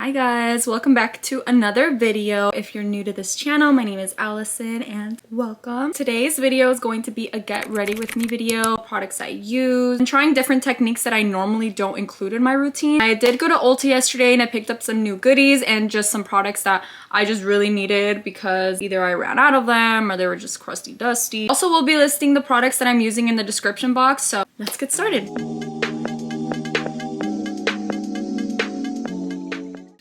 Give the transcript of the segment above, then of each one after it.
Hi guys, welcome back to another video. If you're new to this channel, my name is Allison and welcome. Today's video is going to be a get ready with me video, products I use, and trying different techniques that I normally don't include in my routine. I did go to Ulta yesterday and I picked up some new goodies and just some products that I just really needed because either I ran out of them or they were just crusty dusty. Also, we'll be listing the products that I'm using in the description box, so let's get started.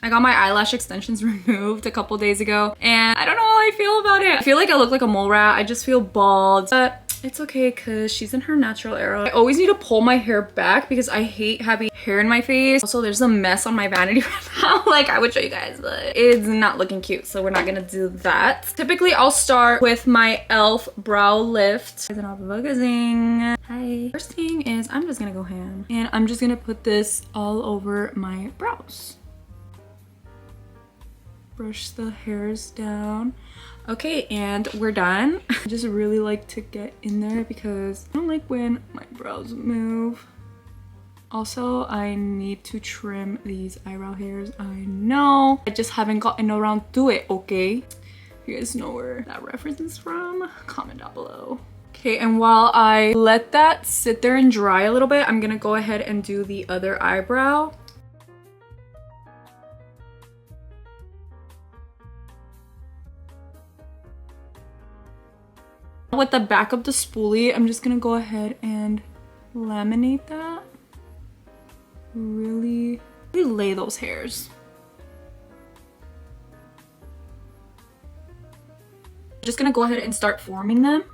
I got my eyelash extensions removed a couple days ago and I don't know how I feel about it. I feel like I look like a mole rat. I just feel bald, but it's okay because she's in her natural era. I always need to pull my hair back because I hate having hair in my face. Also, there's a mess on my vanity right now. Like, I would show you guys, but it's not looking cute, so we're not gonna do that. Typically, I'll start with my e.l.f. brow lift. Hi. First thing is I'm just gonna go ham and I'm just gonna put this all over my brows. Brush the hairs down. Okay, and we're done. I just really like to get in there because I don't like when my brows move. Also, I need to trim these eyebrow hairs. I know. I just haven't gotten around to it, okay? If you guys know where that reference is from, comment down below. Okay, and while I let that sit there and dry a little bit, I'm gonna go ahead and do the other eyebrow. With the back of the spoolie, I'm just gonna go ahead and laminate that. Really lay those hairs. Just gonna go ahead and start forming them.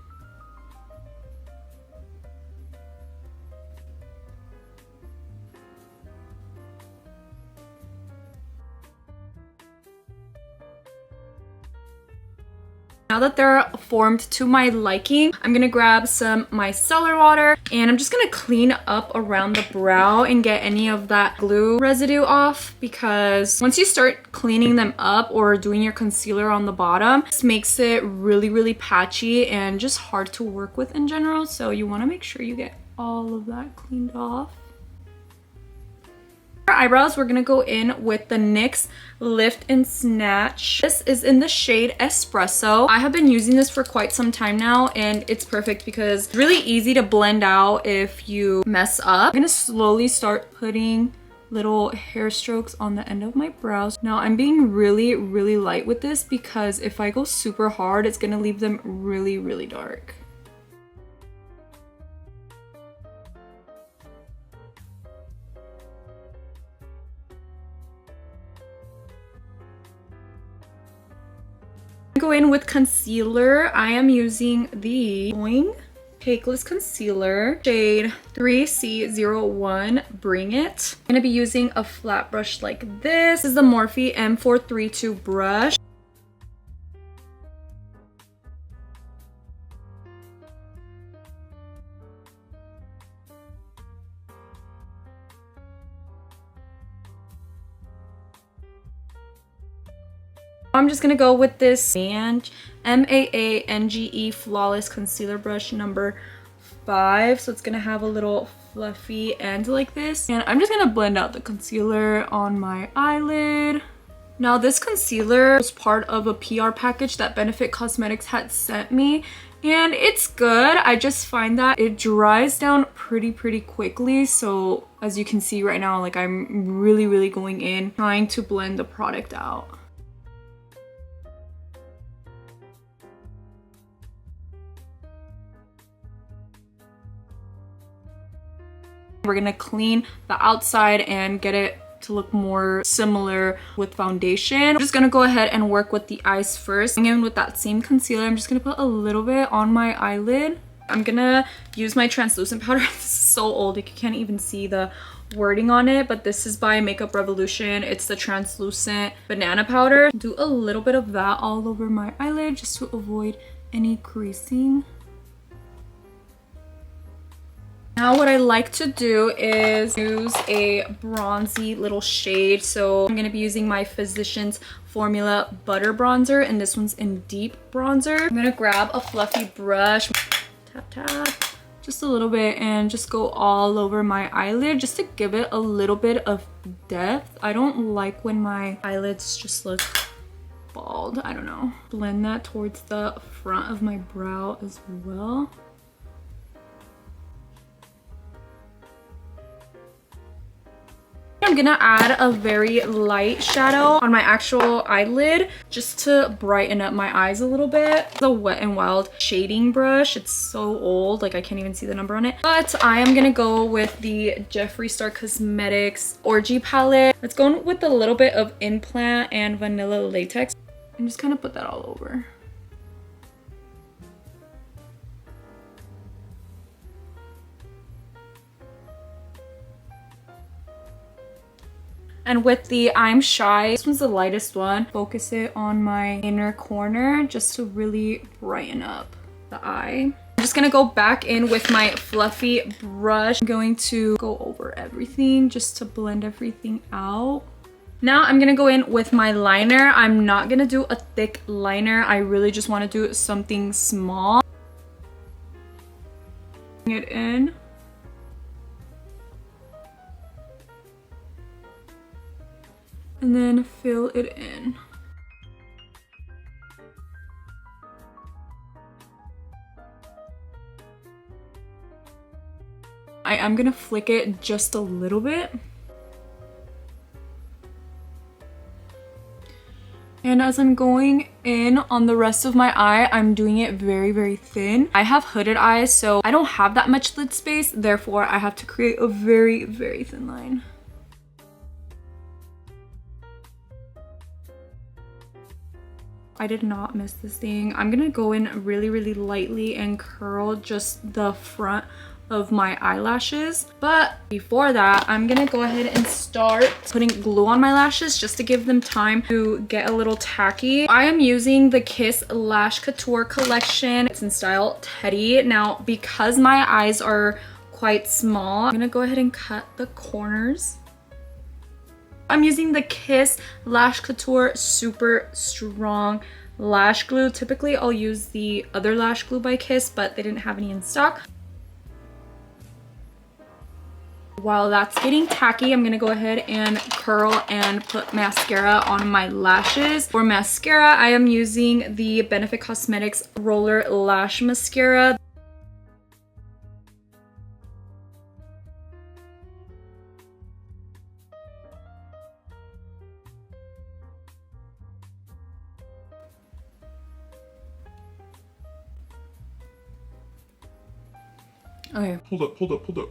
Now that they're formed to my liking, I'm gonna grab some micellar water and I'm just gonna clean up around the brow and get any of that glue residue off, because once you start cleaning them up or doing your concealer on the bottom, this makes it really patchy and just hard to work with in general. So you wanna make sure you get all of that cleaned off. For eyebrows, we're gonna go in with the NYX Lift and Snatch. This is in the shade Espresso. I have been using this for quite some time now and it's perfect because it's really easy to blend out if you mess up. I'm gonna slowly start putting little hair strokes on the end of my brows. Now I'm being really light with this because if I go super hard, it's gonna leave them really dark. Go in with concealer. I am using the boi-ing cakeless concealer, shade 3C01 Bring It. I'm gonna be using a flat brush like this. This is the Morphe M432 brush. I'm just gonna go with this MAANGE Flawless Concealer Brush number 5. So it's gonna have a little fluffy end like this. And I'm just gonna blend out the concealer on my eyelid. Now this concealer was part of a PR package that Benefit Cosmetics had sent me. And it's good. I just find that it dries down pretty quickly. So as you can see right now, like I'm really going in trying to blend the product out. We're gonna clean the outside and get it to look more similar with foundation. I'm just gonna go ahead and work with the eyes first. I'm in with that same concealer. I'm just gonna put a little bit on my eyelid. I'm gonna use my translucent powder. This is so old, you can't even see the wording on it, but this is by Makeup Revolution. It's the translucent banana powder. Do a little bit of that all over my eyelid just to avoid any creasing. Now what I like to do is use a bronzy little shade. So I'm going to be using my Physicians Formula Butter Bronzer, and this one's in Deep Bronzer. I'm going to grab a fluffy brush, tap, just a little bit and just go all over my eyelid just to give it a little bit of depth. I don't like when my eyelids just look bald. I don't know. Blend that towards the front of my brow as well. I'm gonna add a very light shadow on my actual eyelid just to brighten up my eyes a little bit. It's a Wet n Wild shading brush. It's so old, like I can't even see the number on it. But I am gonna go with the Jeffree Star Cosmetics Orgy palette. Let's go with a little bit of Implant and Vanilla Latex and just kind of put that all over. And with the I'm Shy, this one's the lightest one. Focus it on my inner corner just to really brighten up the eye. I'm just gonna go back in with my fluffy brush. I'm going to go over everything just to blend everything out. Now I'm gonna go in with my liner. I'm not gonna do a thick liner. I really just wanna do something small. Bring it in. And then fill it in. I am gonna flick it just a little bit. And as I'm going in on the rest of my eye, I'm doing it very, very thin. I have hooded eyes, so I don't have that much lid space. Therefore, I have to create a very, very thin line. I did not miss this thing. I'm gonna go in really, really lightly and curl just the front of my eyelashes. But before that, I'm gonna go ahead and start putting glue on my lashes just to give them time to get a little tacky. I am using the Kiss Lash Couture collection. It's in style Teddy. Now, because my eyes are quite small, I'm gonna go ahead and cut the corners. I'm using the Kiss Lash Couture Super Strong Lash Glue. Typically, I'll use the other lash glue by Kiss, but they didn't have any in stock. While that's getting tacky, I'm gonna go ahead and curl and put mascara on my lashes. For mascara, I am using the Benefit Cosmetics Roller Lash Mascara. Okay. Hold up.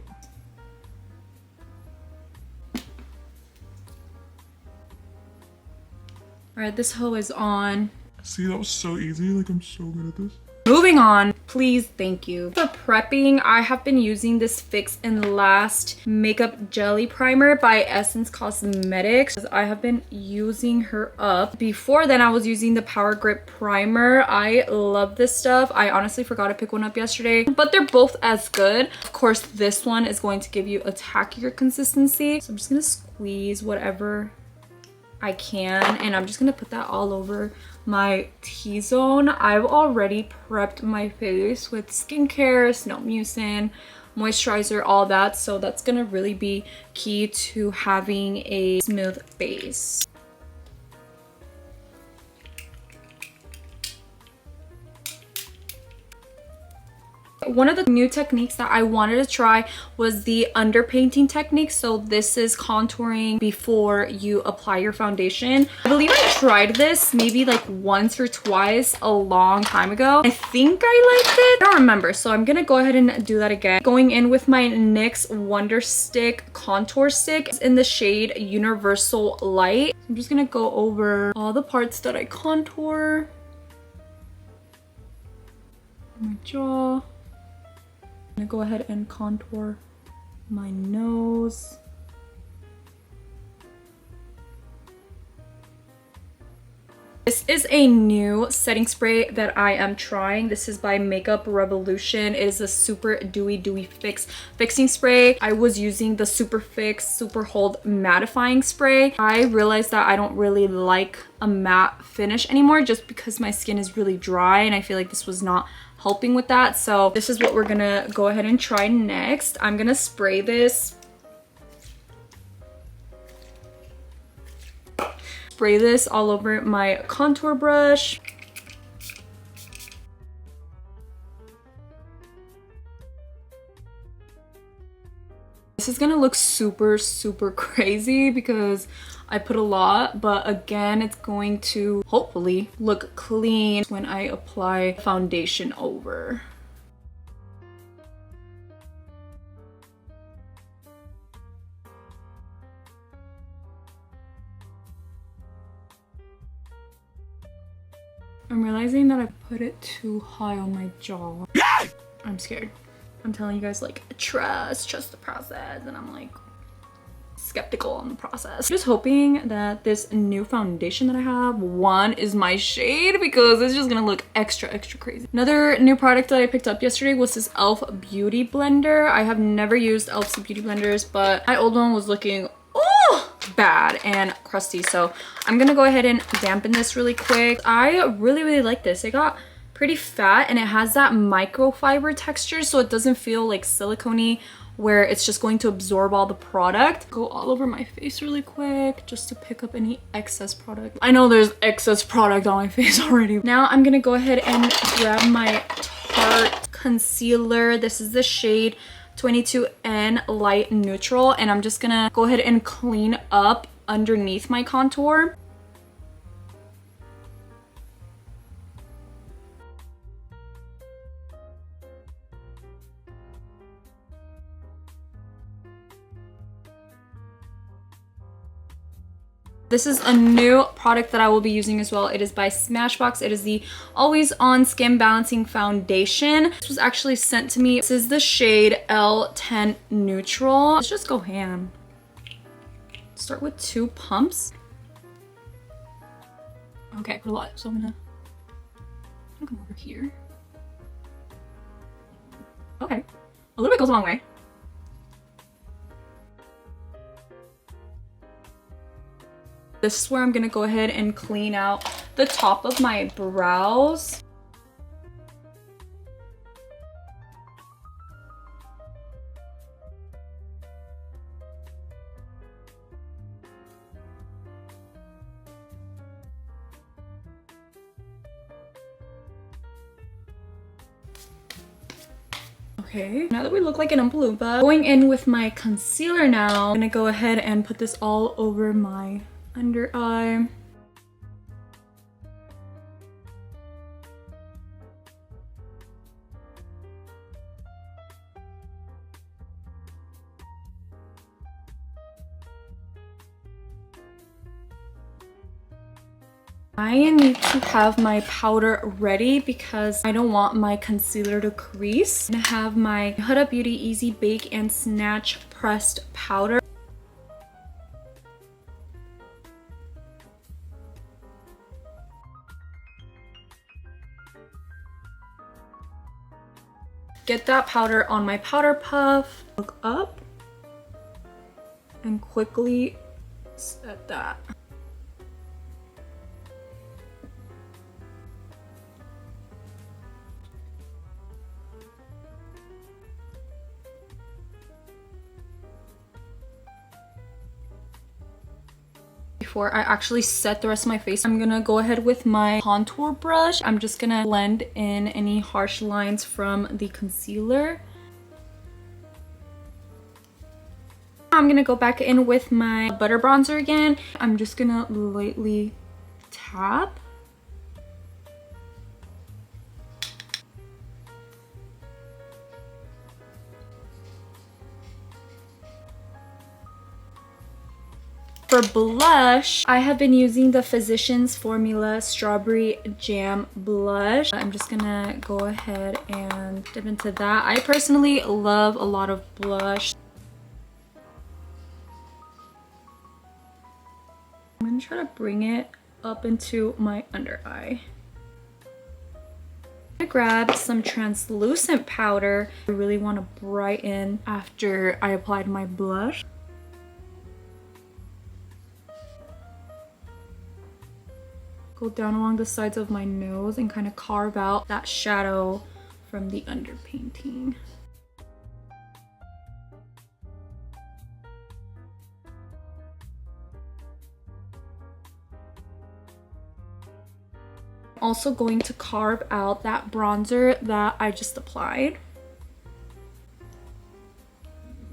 All right, this hoe is on. See, that was so easy. Like, I'm so good at this. Moving on, please, thank you. For prepping, I have been using this Fix and Last Makeup Jelly Primer by Essence Cosmetics. I have been using her up. Before then, I was using the Power Grip Primer. I love this stuff. I honestly forgot to pick one up yesterday, but they're both as good. Of course, this one is going to give you a tackier consistency. So I'm just gonna squeeze whatever I can, and I'm just gonna put that all over my T-zone. I've already prepped my face with skincare, snow mucin, moisturizer, all that, so that's gonna really be key to having a smooth base. One of the new techniques that I wanted to try was the underpainting technique. So this is contouring before you apply your foundation. I believe I tried this maybe like once or twice a long time ago. I think I liked it. I don't remember. So I'm gonna go ahead and do that again. Going in with my NYX Wonder Stick contour stick. It's in the shade Universal Light. I'm just gonna go over all the parts that I contour. My jaw. I'm gonna go ahead and contour my nose. This is a new setting spray that I am trying. This is by Makeup Revolution. It is a super dewy fixing spray. I was using the Super Fix Super Hold mattifying spray. I realized that I don't really like a matte finish anymore just because my skin is really dry, and I feel like this was not helping with that. So this is what we're gonna go ahead and try next. I'm gonna spray this. Spray this all over my contour brush. This is gonna look super, super crazy because I put a lot, but again, it's going to hopefully look clean when I apply foundation over. I'm realizing that I put it too high on my jaw. I'm scared. I'm telling you guys, like, trust the process, and I'm like skeptical on the process. Just hoping that this new foundation that I have, one, is my shade, because it's just gonna look extra crazy. Another new product that I picked up yesterday was this e.l.f. beauty blender. I have never used e.l.f.'s beauty blenders, but my old one was looking bad and crusty, so I'm gonna go ahead and dampen this really quick. I really like this. It got pretty fat and it has that microfiber texture, so it doesn't feel like silicone-y where it's just going to absorb all the product. Go all over my face really quick just to pick up any excess product. I know there's excess product on my face already. Now I'm gonna go ahead and grab my Tarte concealer. This is the shade 22N Light Neutral, and I'm just gonna go ahead and clean up underneath my contour. This is a new product that I will be using as well. It is by Smashbox. It is the Always On Skin Balancing Foundation. This was actually sent to me. This is the shade L10 Neutral. Let's just go ham. Start with 2 pumps. Okay, put a lot, so I'm gonna come over here. Okay, a little bit goes a long way. This is where I'm gonna go ahead and clean out the top of my brows. Okay, now that we look like an Oompa Loompa, going in with my concealer now, I'm gonna go ahead and put this all over my under eye. I need to have my powder ready because I don't want my concealer to crease. I'm gonna have my Huda Beauty Easy Bake and Snatch pressed powder. Get that powder on my powder puff, look up, and quickly set that. Before I actually set the rest of my face, I'm gonna go ahead with my contour brush. I'm just gonna blend in any harsh lines from the concealer. I'm gonna go back in with my butter bronzer again. I'm just gonna lightly tap. For blush, I have been using the Physicians Formula Strawberry Jam Blush. I'm just gonna go ahead and dip into that. I personally love a lot of blush. I'm gonna try to bring it up into my under eye. I'm gonna grab some translucent powder. I really want to brighten after I applied my blush. Go down along the sides of my nose and kind of carve out that shadow from the Underpainting. Also going to carve out that bronzer that I just applied.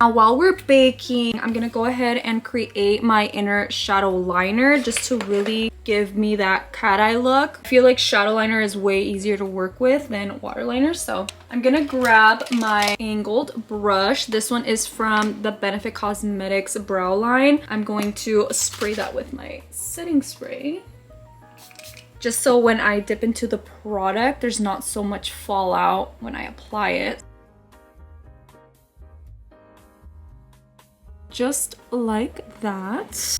Now while we're baking, I'm gonna go ahead and create my inner shadow liner just to really give me that cat eye look. I feel like shadow liner is way easier to work with than waterliner, so I'm gonna grab my angled brush. This one is from the Benefit Cosmetics brow line. I'm going to spray that with my setting spray, just so when I dip into the product, there's not so much fallout when I apply it. Just like that.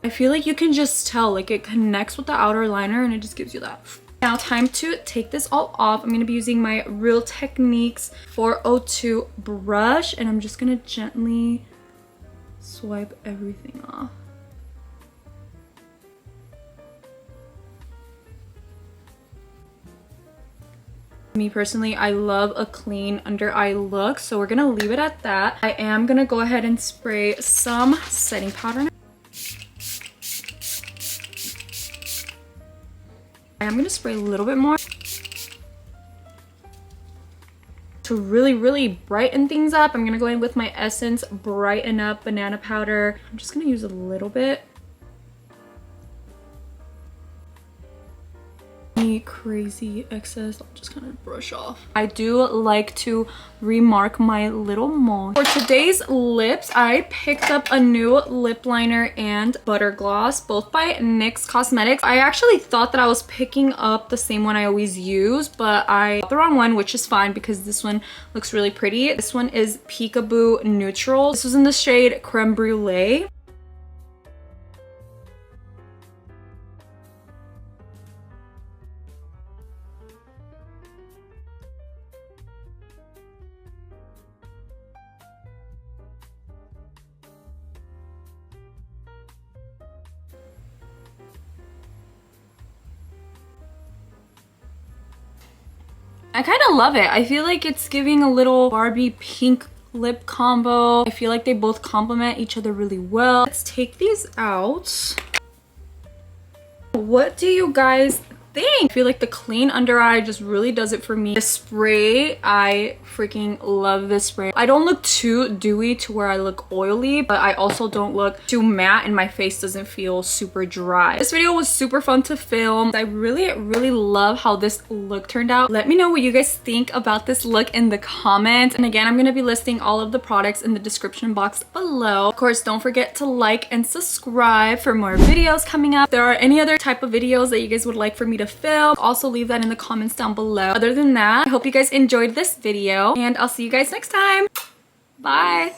I feel like you can just tell, like it connects with the outer liner and it just gives you that. Now time to take this all off. I'm gonna be using my Real Techniques 402 brush and I'm just gonna gently swipe everything off. Me personally, I love a clean under eye look, so we're gonna leave it at that. I am gonna go ahead and spray some setting powder now. I am gonna spray a little bit more to really brighten things up. I'm gonna go in with my Essence Brighten Up banana powder. I'm just gonna use a little bit. Any crazy excess, I'll just kind of brush off. I do like to remark my little mole. For today's lips, I picked up a new lip liner and butter gloss, both by NYX Cosmetics. I actually thought that I was picking up the same one I always use, but I got the wrong one, which is fine because this one looks really pretty. This one is Peekaboo Neutral. This was in the shade Creme Brulee. I kind of love it. I feel like it's giving a little Barbie pink lip combo. I feel like they both complement each other really well. Let's take these out. What do you guys think? I feel like the clean under eye just really does it for me. The spray, I freaking love this spray. I don't look too dewy to where I look oily, but I also don't look too matte and my face doesn't feel super dry. This video was super fun to film. I really love how this look turned out. Let me know what you guys think about this look in the comments. And again, I'm gonna be listing all of the products in the description box below. Of course, don't forget to like and subscribe for more videos coming up. If there are any other type of videos that you guys would like for me to film, also leave that in the comments down below. Other than that, I hope you guys enjoyed this video and I'll see you guys next time. Bye.